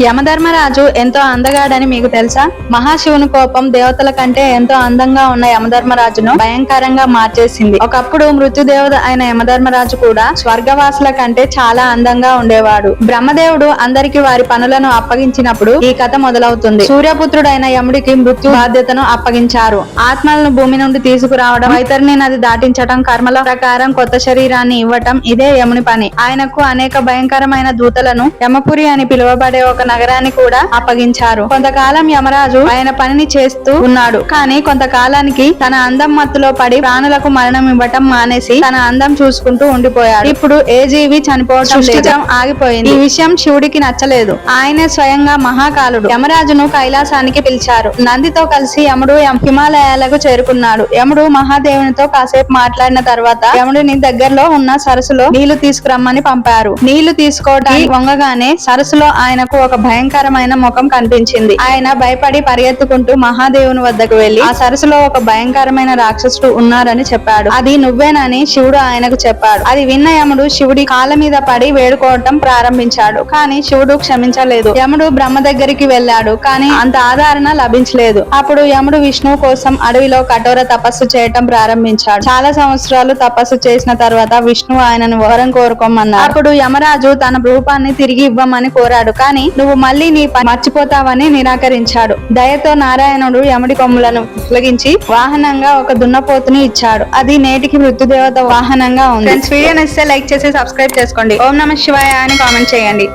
యమధర్మరాజు ఎంతో అందగాడని మీకు తెలుసా? మహాశివుని కోపం దేవతల కంటే ఎంతో అందంగా ఉన్న యమధర్మరాజును భయంకరంగా మార్చేసింది. ఒకప్పుడు మృత్యుదేవత అయిన యమధర్మరాజు కూడా స్వర్గవాసుల కంటే చాలా అందంగా ఉండేవాడు. బ్రహ్మదేవుడు అందరికి వారి పనులను అప్పగించినప్పుడు ఈ కథ మొదలవుతుంది. సూర్యపుత్రుడైన యముడికి మృత్యు బాధ్యతను అప్పగించారు. ఆత్మలను భూమి నుండి తీసుకురావడం, వైతరిణి నది దాటించటం, కర్మల ప్రకారం కొత్త శరీరాన్ని ఇవ్వటం ఇదే యముని పని. ఆయనకు అనేక భయంకరమైన దూతలను యమపురి అని పిలువబడే ఒక నగరాన్ని కూడా అప్పగించారు. కొంతకాలం యమరాజు ఆయన పనిని చేస్తూ ఉన్నాడు. కానీ కొంతకాలానికి తన అందం మత్తులో పడి ప్రాణులకు మరణం ఇవ్వటం మానేసి తన అందం చూసుకుంటూ ఉండిపోయాడు. ఇప్పుడు ఏ జీవి చనిపోవటం ఆగిపోయింది. ఈ విషయం శివుడికి నచ్చలేదు. ఆయనే స్వయంగా మహాకాలుడు యమరాజును కైలాసానికి పిలిచారు. నందితో కలిసి యముడు హిమాలయాలకు చేరుకున్నాడు. యముడు మహాదేవునితో కాసేపు మాట్లాడిన తర్వాత యముడిని దగ్గరలో ఉన్న సరస్సులో నీళ్లు తీసుకురమ్మని పంపారు. నీళ్లు తీసుకోవడానికి వంగగానే సరస్సులో ఆయనకు ఒక భయంకరమైన ముఖం కనిపించింది. ఆయన భయపడి పరిగెత్తుకుంటూ మహాదేవుని వద్దకు వెళ్లి ఆ సరస్సులో ఒక భయంకరమైన రాక్షసుడు ఉన్నారని చెప్పాడు. అది నువ్వేనని శివుడు ఆయనకు చెప్పాడు. అది విన్న యముడు శివుడి కాళ్ళ మీద పడి వేడుకోవటం ప్రారంభించాడు. కానీ శివుడు క్షమించలేదు. యముడు బ్రహ్మ దగ్గరికి వెళ్ళాడు. కానీ అంత ఆదరణ లభించలేదు. అప్పుడు యముడు విష్ణువు కోసం అడవిలో కఠోర తపస్సు చేయటం ప్రారంభించాడు. చాలా సంవత్సరాలు తపస్సు చేసిన తర్వాత విష్ణువు ఆయనను వరం కోరుకోమన్నాడు. అప్పుడు యమరాజు తన రూపాన్ని తిరిగి ఇవ్వమని కోరాడు. కానీ నువ్వు మళ్ళీ నీ మర్చిపోతావని నిరాకరించాడు. దయతో నారాయణుడు యముడి కొమ్ములను తొలగించి వాహనంగా ఒక దున్నపోతుని ఇచ్చాడు. అది నేటికి మృత్యుదేవత వాహనంగా ఉంది. ఫ్రెండ్స్, వీడియో నచ్చితే లైక్ చేసి సబ్స్క్రైబ్ చేసుకోండి. ఓం నమః శివాయ అని కామెంట్ చేయండి.